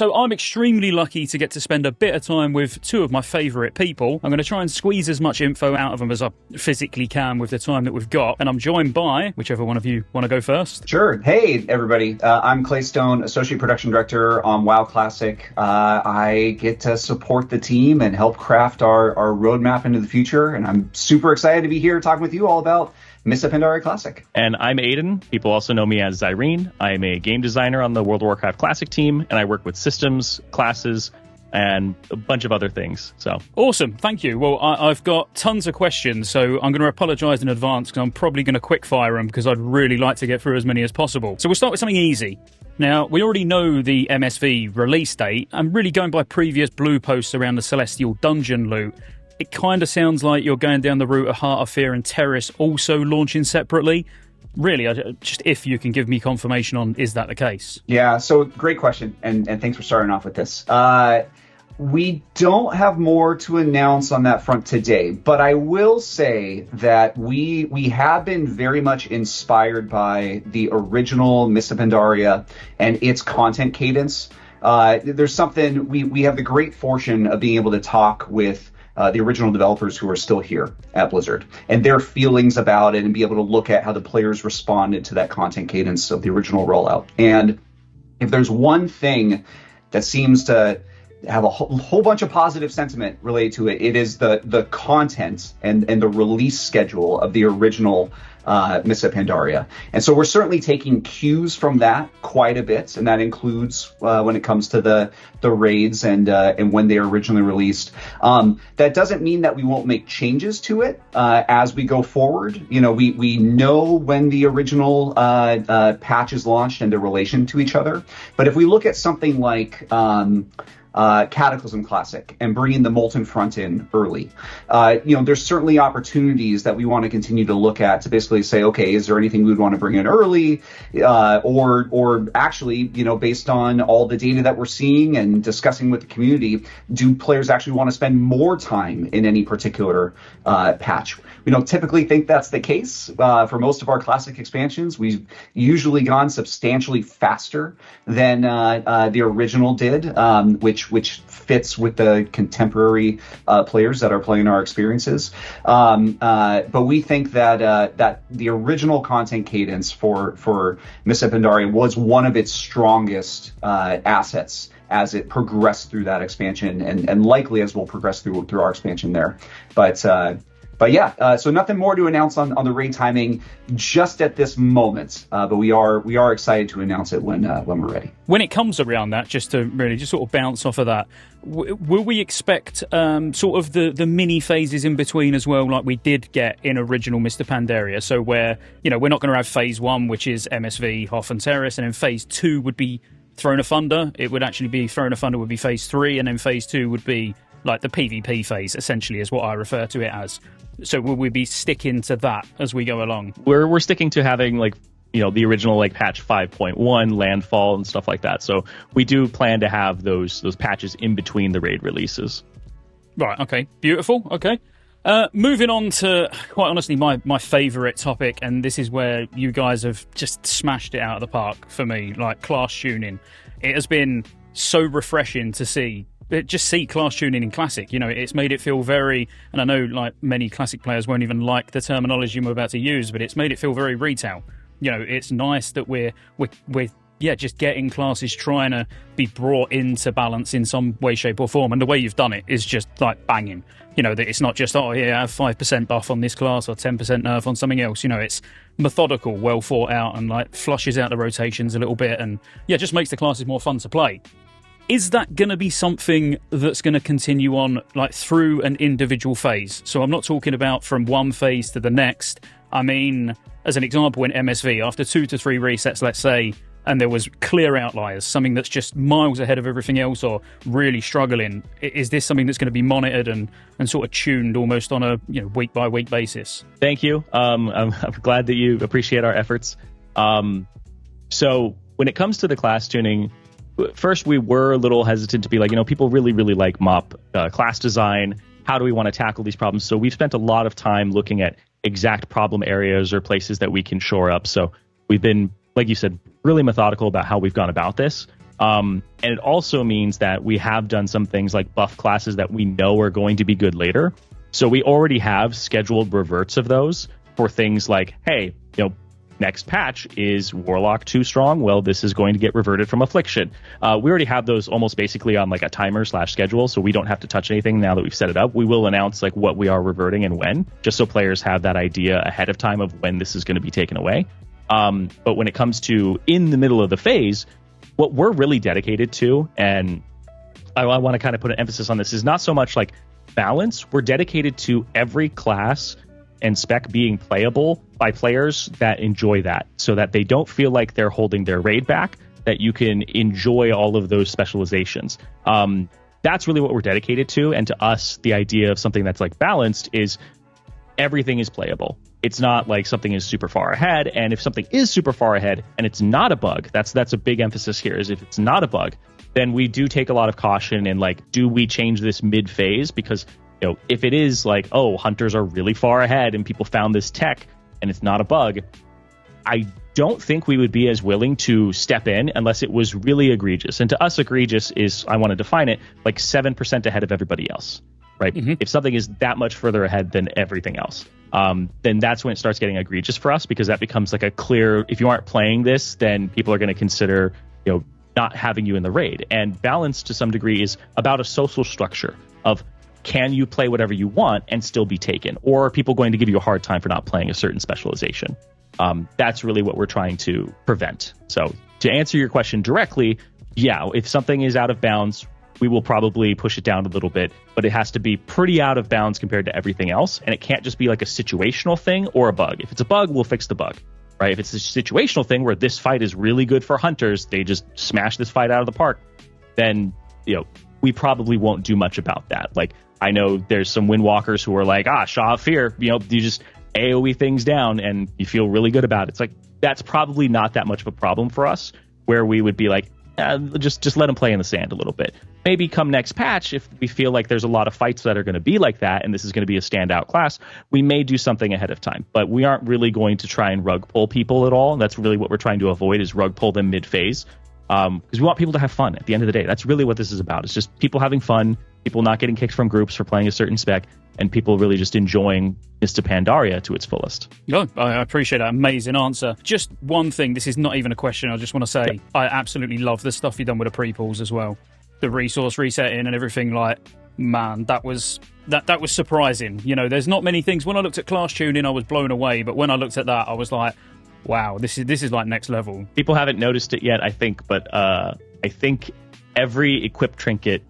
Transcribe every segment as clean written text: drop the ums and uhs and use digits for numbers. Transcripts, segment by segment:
So I'm extremely lucky to get to spend a bit of time with two of my favourite people. I'm going to try and squeeze as much info out of them as I physically can with the time that we've got. And I'm joined by, whichever one of you want to go first. Sure. Hey, everybody. I'm Clay Stone, Associate Production Director on WoW Classic. I get to support the team and help craft our roadmap into the future. And I'm super excited to be here talking with you all about Mists of Pandaria Classic. And I'm Aiden. People also know me as Zyrene. I'm a game designer on the World of Warcraft Classic team, and I work with systems, classes, and a bunch of other things. So awesome. Thank you. Well, I've got tons of questions, so I'm going to apologise in advance because I'm probably going to quickfire them because I'd really like to get through as many as possible. So we'll start with something easy. Now, we already know the MSV release date. I'm really going by previous blue posts around the Celestial Dungeon loot. It kind of sounds like you're going down the route of Heart of Fear and Terrace also launching separately. Really, just if you can give me confirmation on, is that the case? Yeah, so great question, and thanks for starting off with this. We don't have more to announce on that front today, but I will say that we have been very much inspired by the original Mists of Pandaria and its content cadence. There's something, we have the great fortune of being able to talk with the original developers who are still here at Blizzard and their feelings about it and be able to look at how the players responded to that content cadence of the original rollout. And if there's one thing that seems to have a whole bunch of positive sentiment related to it, it is the content and the release schedule of the original Mists of Pandaria. And so we're certainly taking cues from that quite a bit, and that includes when it comes to the raids and when they were originally released. That doesn't mean that we won't make changes to it as we go forward. You know, we know when the original patches launched and their relation to each other. But if we look at something like Cataclysm Classic and bringing the Molten Front in early, there's certainly opportunities that we want to continue to look at to basically say, okay, is there anything we would want to bring in early, or actually, based on all the data that we're seeing and discussing with the community, do players actually want to spend more time in any particular patch? We don't typically think that's the case for most of our Classic expansions. We've usually gone substantially faster than the original did, which fits with the contemporary players that are playing our experiences. But we think that the original content cadence for Mists of Pandaria was one of its strongest assets as it progressed through that expansion, and likely as we'll progress through our expansion there. But yeah, so nothing more to announce on the raid timing just at this moment. But we are excited to announce it when we're ready. When it comes around that, just to really just sort of bounce off of that, will we expect sort of the mini phases in between as well, like we did get in original Mists of Pandaria? So where, we're not going to have phase 1, which is MSV, Hoth and Terrace, and then phase 2 would be Throne of Thunder. It would actually be Throne of Thunder would be phase 3, and then phase 2 would be like the PvP phase, essentially, is what I refer to it as. So will we be sticking to that as we go along? We're sticking to having the original patch 5.1 landfall and stuff like that. So we do plan to have those patches in between the raid releases. Right. Okay. Beautiful. Okay. Moving on to, quite honestly, my favourite topic, and this is where you guys have just smashed it out of the park for me, like class tuning. It has been so refreshing to see class tuning in Classic. It's made it feel very, and I know like many Classic players won't even like the terminology I'm about to use, but it's made it feel very retail. It's nice that we're just getting classes trying to be brought into balance in some way, shape or form. And the way you've done it is just like banging. That it's not just, I have 5% buff on this class or 10% nerf on something else. It's methodical, well thought out, and like flushes out the rotations a little bit, and just makes the classes more fun to play. Is that going to be something that's going to continue on like through an individual phase? So I'm not talking about from one phase to the next. I mean, as an example, in MSV, after 2 to 3 resets, let's say, and there was clear outliers, something that's just miles ahead of everything else or really struggling, is this something that's going to be monitored and sort of tuned almost on a week by week basis? Thank you. I'm glad that you appreciate our efforts. So when it comes to the class tuning, first we were a little hesitant to be like, people really, really like MoP class design. How do we want to tackle these problems? So we've spent a lot of time looking at exact problem areas or places that we can shore up. So we've been, like you said, really methodical about how we've gone about this. And it also means that we have done some things like buff classes that we know are going to be good later. So we already have scheduled reverts of those for things like, hey, next patch is Warlock too strong. Well, this is going to get reverted from Affliction. We already have those almost basically on like a timer / schedule, so we don't have to touch anything now that we've set it up. We will announce like what we are reverting and when, just so players have that idea ahead of time of when this is going to be taken away. But when it comes to in the middle of the phase, what we're really dedicated to, and I want to kind of put an emphasis on this, is not so much like balance. We're dedicated to every class and spec being playable by players that enjoy that, so that they don't feel like they're holding their raid back, that you can enjoy all of those specializations. That's really what we're dedicated to. And to us, the idea of something that's like balanced is everything is playable. It's not like something is super far ahead. And if something is super far ahead and it's not a bug, that's a big emphasis here, is if it's not a bug, then we do take a lot of caution in like, do we change this mid phase? Because if it is like, oh, hunters are really far ahead and people found this tech and it's not a bug, I don't think we would be as willing to step in unless it was really egregious. And to us, egregious is, I want to define it, like 7% ahead of everybody else, right? Mm-hmm. If something is that much further ahead than everything else, then that's when it starts getting egregious for us, because that becomes like a clear, if you aren't playing this, then people are going to consider, not having you in the raid. And balance to some degree is about a social structure of, can you play whatever you want and still be taken? Or are people going to give you a hard time for not playing a certain specialization? That's really what we're trying to prevent. So to answer your question directly, yeah, if something is out of bounds, we will probably push it down a little bit, but it has to be pretty out of bounds compared to everything else. And it can't just be like a situational thing or a bug. If it's a bug, we'll fix the bug, right? If it's a situational thing where this fight is really good for hunters, they just smash this fight out of the park, then, we probably won't do much about that. Like, I know there's some Windwalkers who are like, Shaw of Fear, you just AoE things down and you feel really good about it. It's like, that's probably not that much of a problem for us, where we would be like, just let them play in the sand a little bit. Maybe come next patch, if we feel like there's a lot of fights that are going to be like that and this is going to be a standout class, we may do something ahead of time. But we aren't really going to try and rug pull people at all. That's really what we're trying to avoid, is rug pull them mid-phase. Because we want people to have fun at the end of the day. That's really what this is about. It's just people having fun, people not getting kicked from groups for playing a certain spec, and people really just enjoying Mr. Pandaria to its fullest. No, I appreciate that. Amazing answer. Just one thing, this is not even a question, I just want to say, yeah. I absolutely love the stuff you've done with the pre-pulls as well. The resource resetting and everything, like, man, that was surprising. There's not many things. When I looked at class tuning, I was blown away, but when I looked at that, I was like, wow, this is like next level. People haven't noticed it yet, I think, but I think every equip trinket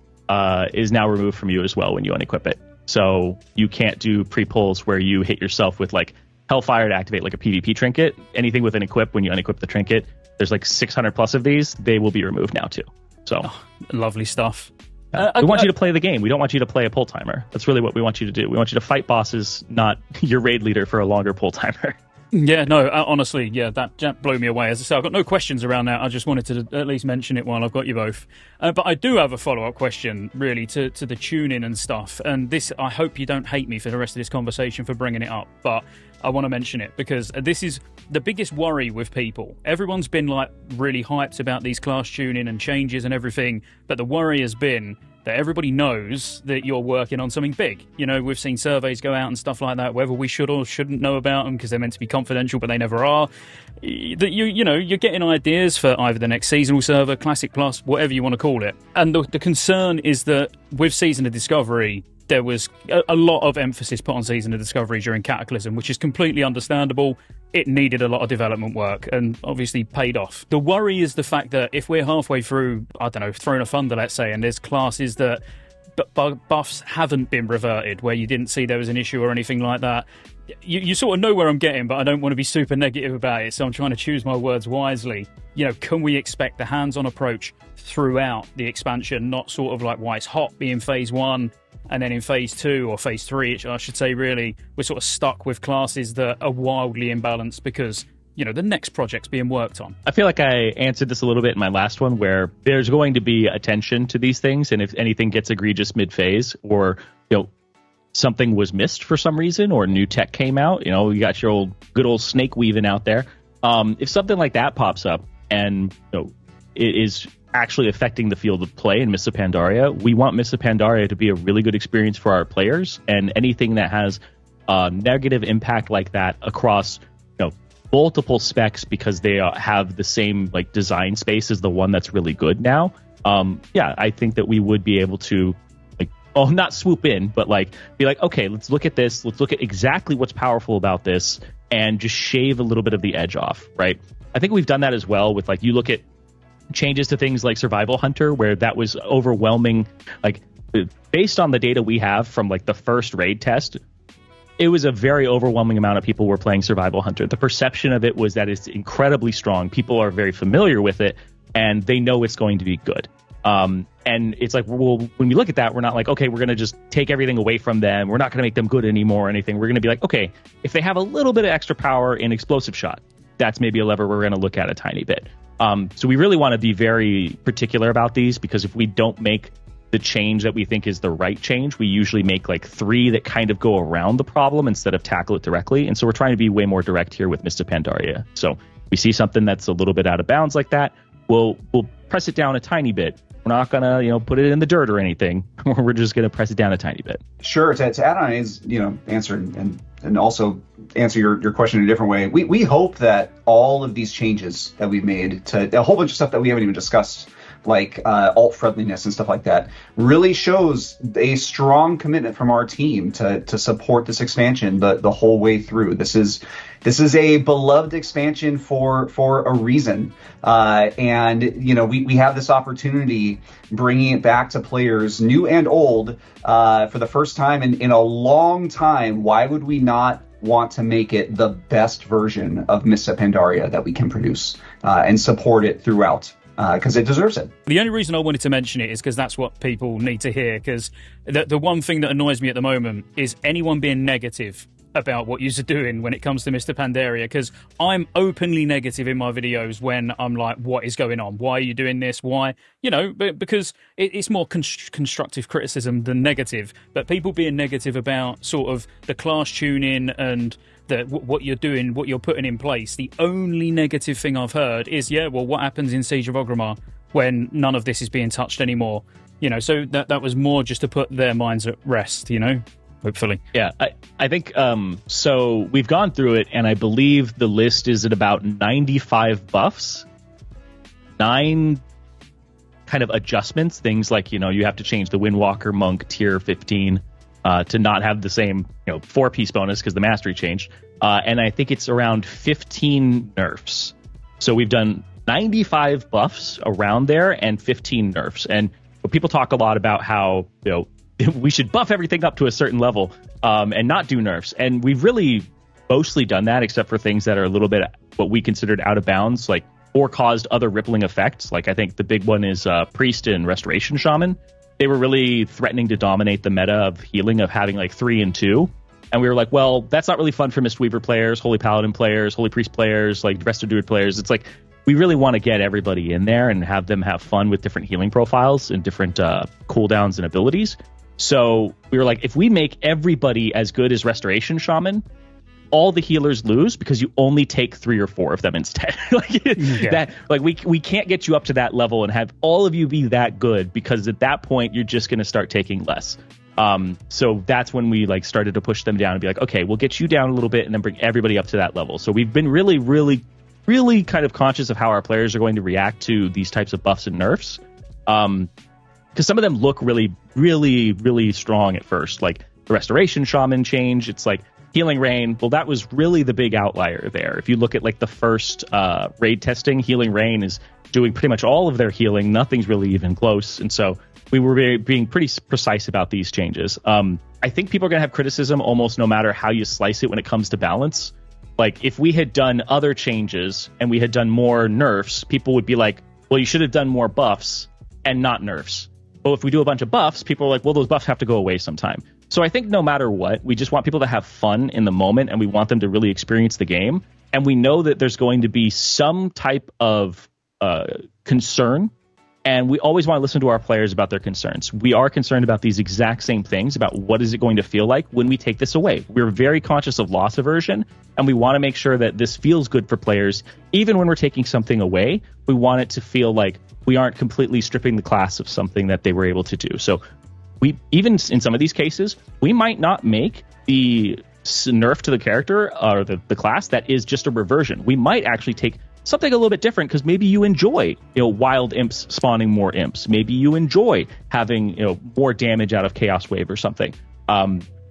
is now removed from you as well when you unequip it. So you can't do pre-pulls where you hit yourself with like Hellfire to activate like a PvP trinket. Anything with an equip, when you unequip the trinket, there's like 600 plus of these. They will be removed now too. So lovely stuff. We want you to play the game. We don't want you to play a pull timer. That's really what we want you to do. We want you to fight bosses, not your raid leader for a longer pull timer. Yeah, no, honestly, yeah, that blew me away. As I say, I've got no questions around that. I just wanted to at least mention it while I've got you both. But I do have a follow-up question, really, to the tuning and stuff. And this, I hope you don't hate me for the rest of this conversation for bringing it up, but I want to mention it because this is the biggest worry with people. Everyone's been like really hyped about these class tuning and changes and everything, but the worry has been that everybody knows that you're working on something big. We've seen surveys go out and stuff like that, whether we should or shouldn't know about them because they're meant to be confidential, but they never are. That you're getting ideas for either the next seasonal server, Classic Plus, whatever you want to call it. And the concern is that with Season of Discovery, there was a lot of emphasis put on Season of Discovery during Cataclysm, which is completely understandable. It needed a lot of development work and obviously paid off. The worry is the fact that if we're halfway through, I don't know, Throne of Thunder, let's say, and there's classes that buffs haven't been reverted, where you didn't see there was an issue or anything like that. You sort of know where I'm getting, but I don't want to be super negative about it, so I'm trying to choose my words wisely. Can we expect the hands-on approach throughout the expansion, not sort of like White's Hot being phase 1, and then in phase 2 or phase 3, I should say, really, we're sort of stuck with classes that are wildly imbalanced because, the next project's being worked on. I feel like I answered this a little bit in my last one, where there's going to be attention to these things, and if anything gets egregious mid-phase, or, something was missed for some reason, or new tech came out, you got your good old snake weaving out there. If something like that pops up and, it is actually affecting the field of play in Mists of Pandaria. We want Mists of Pandaria to be a really good experience for our players, and anything that has a negative impact like that across multiple specs because they have the same like design space as the one that's really good now. I think that we would be able to not swoop in, but be like, okay, let's look at this. Let's look at exactly what's powerful about this and just shave a little bit of the edge off, right? I think we've done that as well with you look at changes to things like Survival Hunter, where that was overwhelming. Based on the data we have from the first raid test, it was a very overwhelming amount of people were playing Survival Hunter. The perception of it was that it's incredibly strong. People are very familiar with it, and they know it's going to be good. And it's well, when we look at that, we're not okay, we're going to just take everything away from them. We're not going to make them good anymore or anything. We're going to be okay, if they have a little bit of extra power in Explosive Shot, that's maybe a lever we're going to look at a tiny bit. So we really want to be very particular about these, because if we don't make the change that we think is the right change, we usually make 3 that kind of go around the problem instead of tackle it directly. And so we're trying to be way more direct here with Mists of Pandaria. So we see something that's a little bit out of bounds like that, we'll press it down a tiny bit. We're not going to, put it in the dirt or anything. We're just going to press it down a tiny bit. Sure. To add on his, answer and also answer your question in a different way, we hope that all of these changes that we've made to a whole bunch of stuff that we haven't even discussed, like alt friendliness and stuff like that, really shows a strong commitment from our team to support this expansion the whole way through. This is a beloved expansion for a reason, and we have this opportunity bringing it back to players new and old for the first time in a long time. Why would we not want to make it the best version of Mists of Pandaria that we can produce and support it throughout? Because it deserves it. The only reason I wanted to mention it is because that's what people need to hear, because the one thing that annoys me at the moment is anyone being negative about what you're doing when it comes to Mr. Pandaria, because I'm openly negative in my videos when I'm like, what is going on? Why are you doing this? Why? Because it's more constructive criticism than negative, but people being negative about sort of the class tuning and what you're doing, what you're putting in place. The only negative thing I've heard is, what happens in Siege of Orgrimmar when none of this is being touched anymore? So that was more just to put their minds at rest, hopefully. Yeah, I think, so we've gone through it, and I believe the list is at about 95 buffs, 9 kind of adjustments, things like, you have to change the Windwalker Monk tier 15, to not have the same 4-piece bonus because the mastery changed, and I think it's around 15 nerfs. So we've done 95 buffs around there and 15 nerfs. And people talk a lot about how we should buff everything up to a certain level and not do nerfs, and we've really mostly done that, except for things that are a little bit what we considered out of bounds, or caused other rippling effects. I think the big one is Priest and Restoration Shaman. They were really threatening to dominate the meta of healing, of having 3 and 2. And we were like, well, that's not really fun for Mistweaver players, Holy Paladin players, Holy Priest players, Resto Druid players. It's we really want to get everybody in there and have them have fun with different healing profiles and different cooldowns and abilities. So we were like, if we make everybody as good as Restoration Shaman, all the healers lose because you only take 3 or 4 of them instead. We can't get you up to that level and have all of you be that good, because at that point you're just going to start taking less. So that's when we started to push them down and be like, okay, we'll get you down a little bit and then bring everybody up to that level. So we've been really, really, really kind of conscious of how our players are going to react to these types of buffs and nerfs. Because some of them look really, really, really strong at first. The Restoration Shaman change, it's Healing Rain, well, that was really the big outlier there. If you look at the first raid testing, Healing Rain is doing pretty much all of their healing. Nothing's really even close. And so we were being pretty precise about these changes. I think people are going to have criticism almost no matter how you slice it when it comes to balance. If we had done other changes and we had done more nerfs, people would be like, well, you should have done more buffs and not nerfs. But if we do a bunch of buffs, people are like, well, those buffs have to go away sometime. So I think no matter what, we just want people to have fun in the moment, and we want them to really experience the game. And we know that there's going to be some type of concern And we always want to listen to our players about their concerns. We are concerned about these exact same things, about what is it going to feel like when we take this away. We're very conscious of loss aversion, and we want to make sure that this feels good for players. Even when we're taking something away, we want it to feel like we aren't completely stripping the class of something that they were able to do. So we, even in some of these cases, we might not make the nerf to the character or the class that is just a reversion. We might actually take something a little bit different because maybe you enjoy, wild imps spawning more imps. Maybe you enjoy having, more damage out of Chaos Wave or something.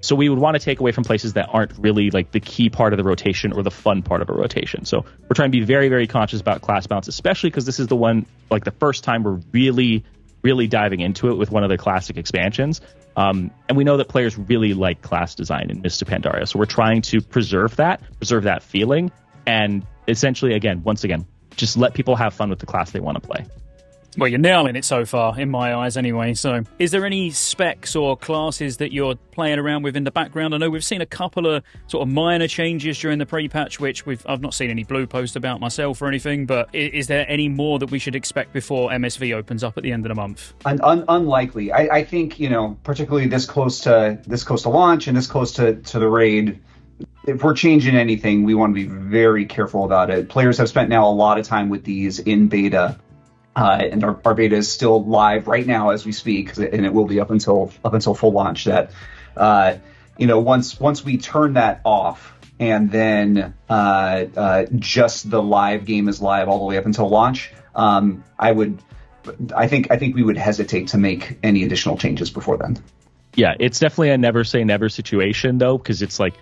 So we would want to take away from places that aren't really like the key part of the rotation or the fun part of a rotation. So we're trying to be very, very conscious about class balance, especially because this is the one, like the first time we're really, really diving into it with one of the classic expansions. And we know that players really like class design in Mists of Pandaria. So we're trying to preserve that feeling, and essentially, once again, just let people have fun with the class they want to play. Well, you're nailing it so far, in my eyes anyway. So is there any specs or classes that you're playing around with in the background? I know we've seen a couple of sort of minor changes during the pre-patch, which I've not seen any blue post about myself or anything, but is there any more that we should expect before MSV opens up at the end of the month? Unlikely. I think, particularly this close to launch and this close to the raid, if we're changing anything, we want to be very careful about it. Players have spent now a lot of time with these in beta, and our beta is still live right now as we speak, and it will be up until full launch. That once we turn that off, and then just the live game is live all the way up until launch, I think we would hesitate to make any additional changes before then. Yeah, it's definitely a never say never situation though, because it's like,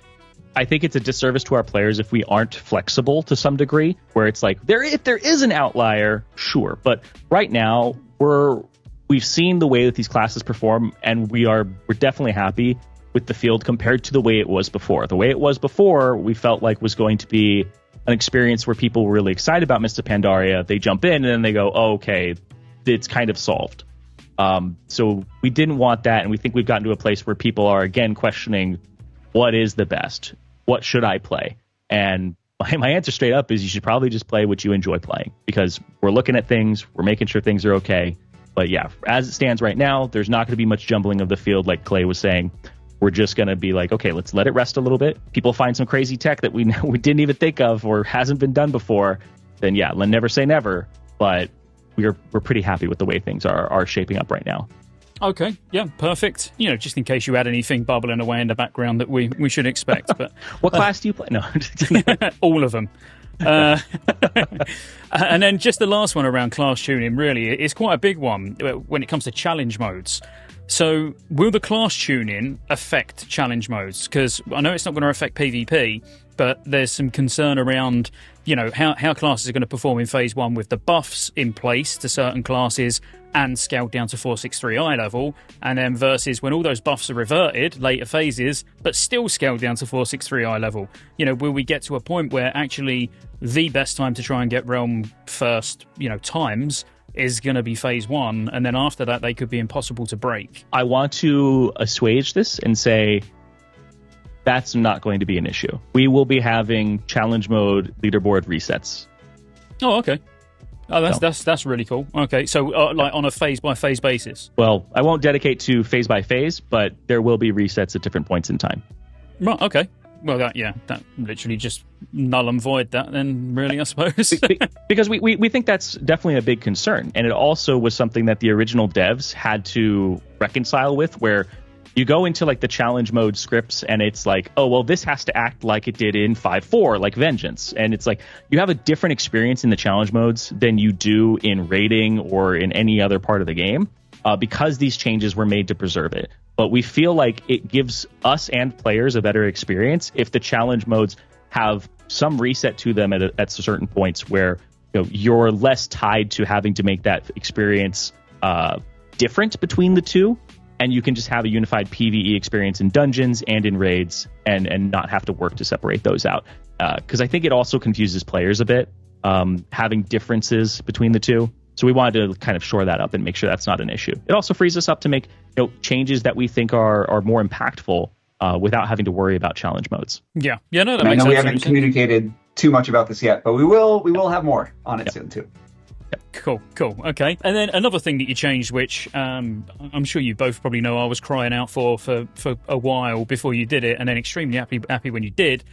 I think it's a disservice to our players if we aren't flexible to some degree, where it's like, if there is an outlier, sure. But right now, we've seen the way that these classes perform, and we're definitely happy with the field compared to the way it was before. The way it was before, we felt like was going to be an experience where people were really excited about Mists of Pandaria. They jump in, and then they go, oh, okay, it's kind of solved. So we didn't want that, and we think we've gotten to a place where people are, again, questioning what is the best? What should I play? And my answer straight up is you should probably just play what you enjoy playing, because we're looking at things, we're making sure things are okay. But yeah, as it stands right now, there's not going to be much jumbling of the field like Clay was saying. We're just going to be like, okay, let's let it rest a little bit. People find some crazy tech that we didn't even think of or hasn't been done before. Then yeah, never say never. But we're pretty happy with the way things are shaping up right now. Okay, yeah, perfect. Just in case you had anything bubbling away in the background that we should expect. But what class do you play? No, all of them. And then just the last one around class tuning, really, it's quite a big one when it comes to challenge modes. So will the class tuning affect challenge modes? Because I know it's not going to affect PvP, but there's some concern around, how classes are going to perform in Phase 1 with the buffs in place to certain classes and scaled down to 463i level, and then versus when all those buffs are reverted, later phases, but still scaled down to 463i level. Will we get to a point where actually the best time to try and get Realm first, times is going to be Phase 1, and then after that they could be impossible to break? I want to assuage this and say that's not going to be an issue. We will be having challenge mode leaderboard resets. Oh, okay. Oh, that's really cool. Okay, so like on a phase by phase basis. Well, I won't dedicate to phase by phase, but there will be resets at different points in time. Right. Okay. Well, that literally just null and void that then, really, I suppose. Because we think that's definitely a big concern, and it also was something that the original devs had to reconcile with, where you go into like the challenge mode scripts and it's like, oh, well, this has to act like it did in 5.4, like Vengeance. And it's like you have a different experience in the challenge modes than you do in raiding or in any other part of the game, because these changes were made to preserve it. But we feel like it gives us and players a better experience if the challenge modes have some reset to them at certain points where you're less tied to having to make that experience different between the two. And you can just have a unified PvE experience in dungeons and in raids and not have to work to separate those out. Because I think it also confuses players a bit, having differences between the two. So we wanted to kind of shore that up and make sure that's not an issue. It also frees us up to make changes that we think are more impactful without having to worry about challenge modes. Yeah, no, that makes sense. I know we haven't communicated too much about this yet, but we will have more on it soon too. Cool. Okay. And then another thing that you changed, which I'm sure you both probably know I was crying out for a while before you did it, and then extremely happy when you did,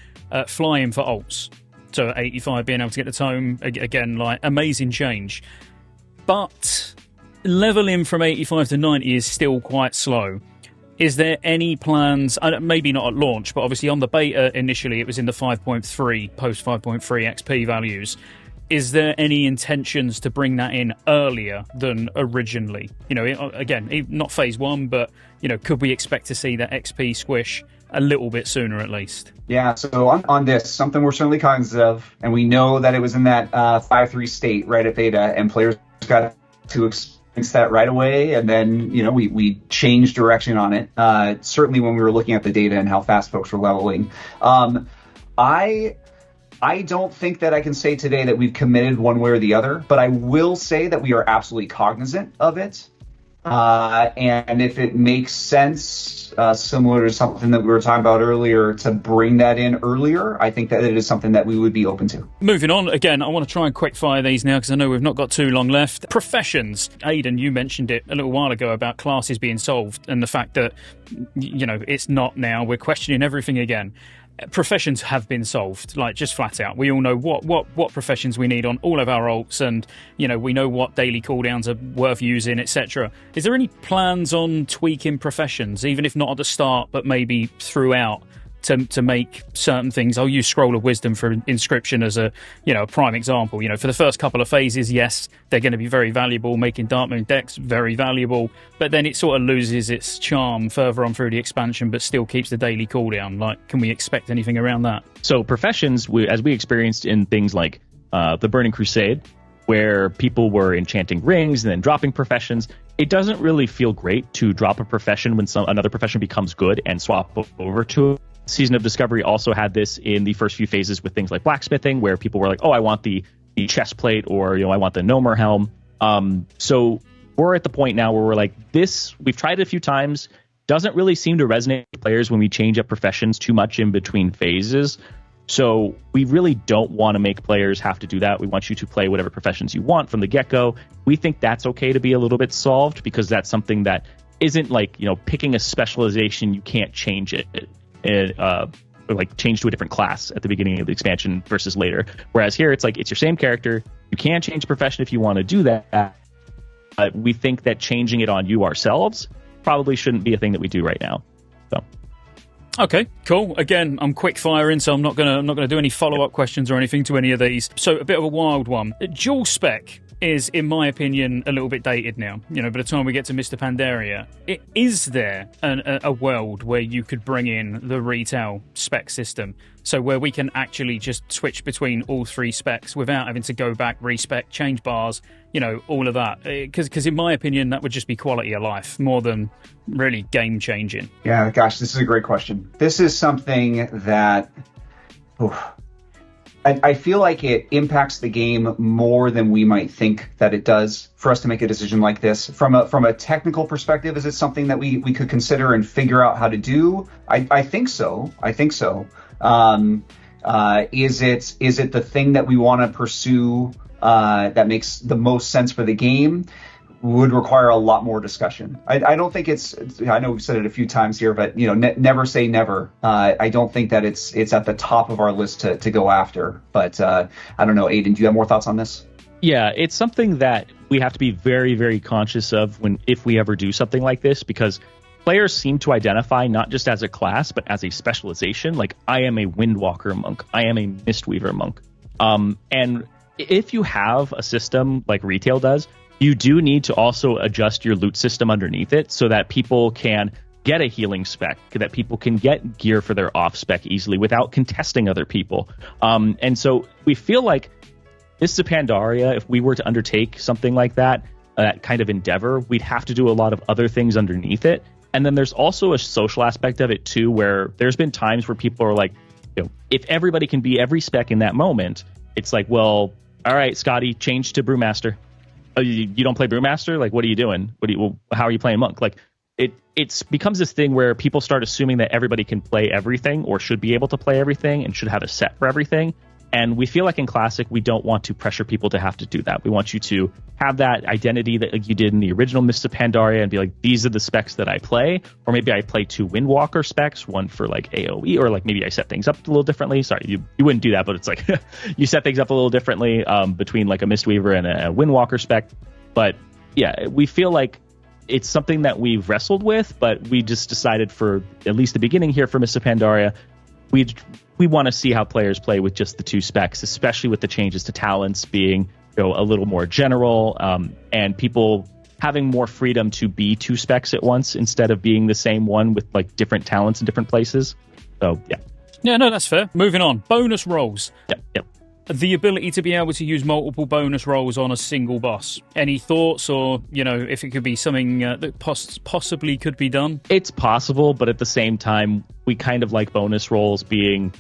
flying for ults. So at 85, being able to get the tome, again, like, amazing change. But leveling from 85 to 90 is still quite slow. Is there any plans, maybe not at launch, but obviously on the beta initially it was in the 5.3, post 5.3 XP values. Is there any intentions to bring that in earlier than originally? You know, again, not phase 1, but, you know, could we expect to see that XP squish a little bit sooner at least? Yeah, so on this, something we're certainly cognizant of, and we know that it was in that 5.3 state right at beta, and players got to experience that right away, and then, you know, we changed direction on it, certainly when we were looking at the data and how fast folks were leveling. I don't think that I can say today that we've committed one way or the other, but I will say that we are absolutely cognizant of it. And if it makes sense, similar to something that we were talking about earlier, to bring that in earlier, I think that it is something that we would be open to. Moving on, again, I want to try and quick fire these now because I know we've not got too long left. Professions. Aidan, you mentioned it a little while ago about classes being solved and the fact that, you know, it's not now. We're questioning everything again. Professions have been solved, like, just flat out. We all know what professions we need on all of our ults, and, you know, we know what daily cooldowns are worth using, etc. Is there any plans on tweaking professions, even if not at the start, but maybe throughout, to make certain things? I'll use Scroll of Wisdom for Inscription as a prime example. You know, for the first couple of phases, yes, they're going to be very valuable, making Darkmoon decks very valuable, but then it sort of loses its charm further on through the expansion, but still keeps the daily cooldown. Like, can we expect anything around that? So professions, as we experienced in things like the Burning Crusade, where people were enchanting rings and then dropping professions, it doesn't really feel great to drop a profession when another profession becomes good and swap over to it. Season of Discovery also had this in the first few phases with things like blacksmithing, where people were like, oh, I want the chest plate, or, you know, I want the Gnomer helm. So we're at the point now where we're like, we've tried it a few times, doesn't really seem to resonate with players when we change up professions too much in between phases. So we really don't want to make players have to do that. We want you to play whatever professions you want from the get-go. We think that's okay to be a little bit solved, because that's something that isn't like, you know, picking a specialization, you can't change it. Or like change to a different class at the beginning of the expansion versus later. Whereas here, it's like, it's your same character. You can change profession if you want to do that. We think that changing it on you ourselves probably shouldn't be a thing that we do right now. So. Okay, cool. Again, I'm quick firing, so I'm not gonna do any follow-up questions or anything to any of these. So a bit of a wild one. Dual spec is, in my opinion, a little bit dated now. You know, by the time we get to Mr. Pandaria, is there a world where you could bring in the retail spec system, so where we can actually just switch between all three specs without having to go back, respec, change bars, you know, all of that? Because in my opinion, that would just be quality of life more than really game changing. Yeah, gosh, this is a great question. This is something that I feel like it impacts the game more than we might think that it does for us to make a decision like this. From a technical perspective, is it something that we could consider and figure out how to do? I think so. Is it the thing that we want to pursue that makes the most sense for the game? Would require a lot more discussion. I don't think I know we've said it a few times here, but, you know, never say never. I don't think that it's at the top of our list to go after. But I don't know, Aidan, do you have more thoughts on this? Yeah, it's something that we have to be very, very conscious of if we ever do something like this, because players seem to identify not just as a class, but as a specialization. Like, I am a Windwalker monk. I am a Mistweaver monk. And if you have a system like retail does, you do need to also adjust your loot system underneath it so that people can get a healing spec, that people can get gear for their off spec easily without contesting other people. And so we feel like this is a Pandaria. If we were to undertake something like that kind of endeavor, we'd have to do a lot of other things underneath it. And then there's also a social aspect of it too, where there's been times where people are like, you know, if everybody can be every spec in that moment, it's like, well, all right, Scotty, change to Brewmaster. Oh, you don't play Brewmaster? Like, what are you doing? How are you playing Monk? Like, it becomes this thing where people start assuming that everybody can play everything or should be able to play everything and should have a set for everything. And we feel like in Classic, we don't want to pressure people to have to do that. We want you to have that identity that like you did in the original Mists of Pandaria and be like, these are the specs that I play. Or maybe I play 2 Windwalker specs, one for like AoE, or like maybe I set things up a little differently. Sorry, you wouldn't do that, but it's like you set things up a little differently between like a Mistweaver and a Windwalker spec. But yeah, we feel like it's something that we've wrestled with, but we just decided for at least the beginning here for Mists of Pandaria, we want to see how players play with just the 2 specs, especially with the changes to talents being a little more general, and people having more freedom to be 2 specs at once instead of being the same one with like different talents in different places. So yeah. Yeah, no, that's fair. Moving on. Bonus rolls. Yep. The ability to be able to use multiple bonus rolls on a single boss. Any thoughts, or if it could be something that possibly could be done? It's possible, but at the same time, we kind of like bonus rolls being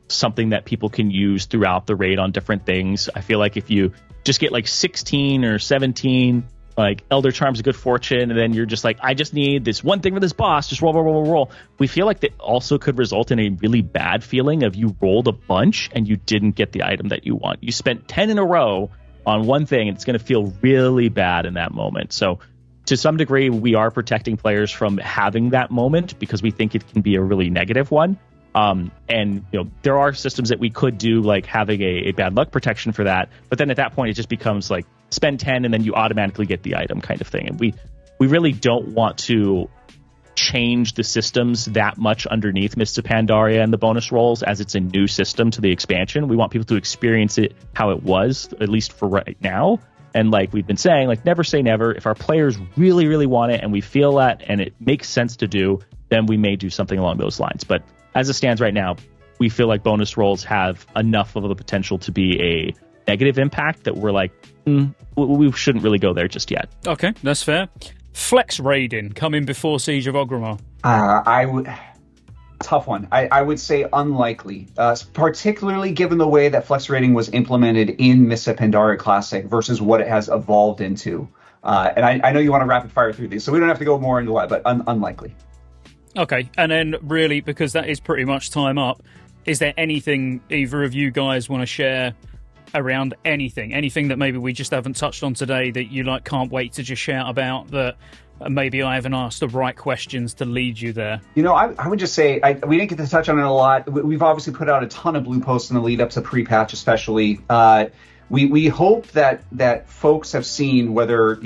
something that people can use throughout the raid on different things. I feel like if you just get like 16 or 17, like Elder Charms of Good Fortune, and then you're just like, I just need this one thing for this boss, just roll. We feel like that also could result in a really bad feeling of you rolled a bunch and you didn't get the item that you want. You spent 10 in a row on one thing, and it's going to feel really bad in that moment. So to some degree, we are protecting players from having that moment because we think it can be a really negative one. And there are systems that we could do, like having a bad luck protection for that. But then at that point, it just becomes like spend 10 and then you automatically get the item kind of thing. And we really don't want to change the systems that much underneath Mists of Pandaria and the bonus rolls, as it's a new system to the expansion. We want people to experience it how it was, at least for right now. And like we've been saying, like never say never. If our players really, really want it and we feel that and it makes sense to do, then we may do something along those lines. But as it stands right now, we feel like bonus rolls have enough of the potential to be a negative impact that we're like, we shouldn't really go there just yet. Okay, that's fair. Flex raiding coming before Siege of Orgrimmar. Tough one. I would say unlikely, particularly given the way that flex raiding was implemented in Mists of Pandaria Classic versus what it has evolved into. And I know you want to rapid fire through these, so we don't have to go more into that, but unlikely. Okay, and then really, because that is pretty much time up, is there anything either of you guys want to share around anything that maybe we just haven't touched on today that you can't wait to just shout about, that maybe I haven't asked the right questions to lead you there? I would just say we didn't get to touch on it a lot. We've obviously put out a ton of blue posts in the lead up to pre-patch, especially. We hope that folks have seen, whether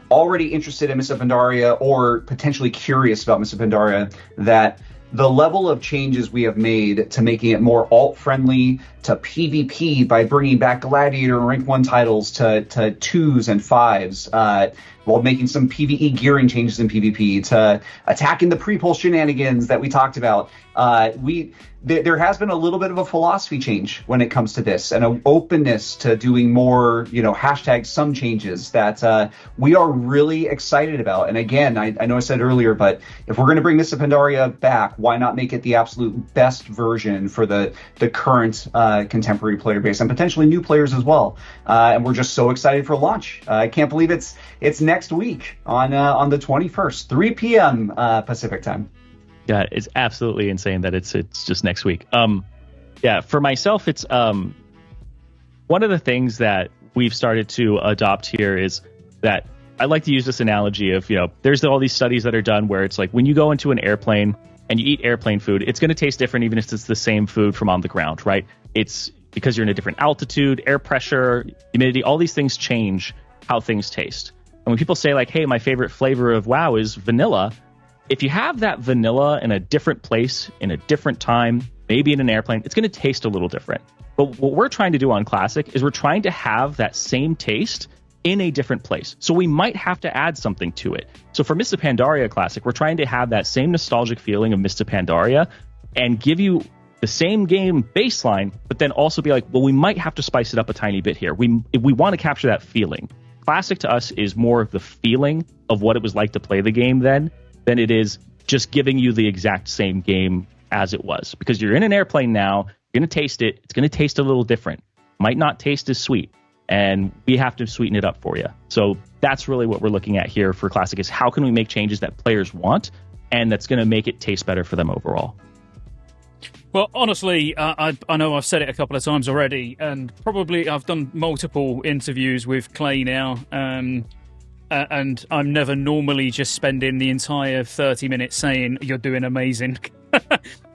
already interested in Mists of Pandaria or potentially curious about Mists of Pandaria, that the level of changes we have made to making it more alt-friendly, to PvP by bringing back Gladiator and Rank 1 titles to 2s and 5s, while making some PvE gearing changes in PvP, to attacking the pre-pull shenanigans that we talked about. There has been a little bit of a philosophy change when it comes to this, and an openness to doing more, hashtag some changes that we are really excited about. And again, I know I said earlier, but if we're going to bring Mists of Pandaria back, why not make it the absolute best version for the current contemporary player base and potentially new players as well? And we're just so excited for launch. I can't believe it's next week on the 21st, 3 p.m. Pacific time. Yeah, it's absolutely insane that it's just next week. For myself, it's one of the things that we've started to adopt here is that I like to use this analogy of, there's all these studies that are done where it's like when you go into an airplane and you eat airplane food, it's going to taste different even if it's the same food from on the ground, right? It's because you're in a different altitude, air pressure, humidity, all these things change how things taste. And when people say like, hey, my favorite flavor of WoW is vanilla, if you have that vanilla in a different place, in a different time, maybe in an airplane, it's going to taste a little different. But what we're trying to do on Classic is we're trying to have that same taste in a different place. So we might have to add something to it. So for Mists of Pandaria Classic, we're trying to have that same nostalgic feeling of Mists of Pandaria and give you the same game baseline, but then also be like, well, we might have to spice it up a tiny bit here. We want to capture that feeling. Classic to us is more of the feeling of what it was like to play the game then than it is just giving you the exact same game as it was. Because you're in an airplane now, you're going to taste it. It's going to taste a little different. Might not taste as sweet. And we have to sweeten it up for you. So that's really what we're looking at here for Classic, is how can we make changes that players want and that's going to make it taste better for them overall. Well, honestly, I know I've said it a couple of times already, and probably I've done multiple interviews with Clay now, and I'm never normally just spending the entire 30 minutes saying you're doing amazing,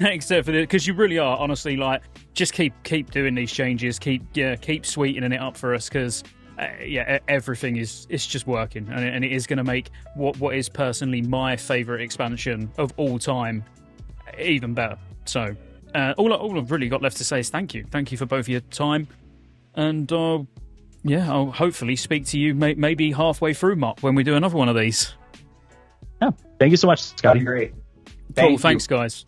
except for because you really are. Honestly, like just keep doing these changes, keep sweetening it up for us, because everything is just working, and it is going to make what is personally my favourite expansion of all time even better. So. All I've really got left to say is thank you. Thank you for both your time. And I'll hopefully speak to you maybe halfway through MoP when we do another one of these. Yeah. Thank you so much, Scotty. That'd be great. Cool. Thanks, guys.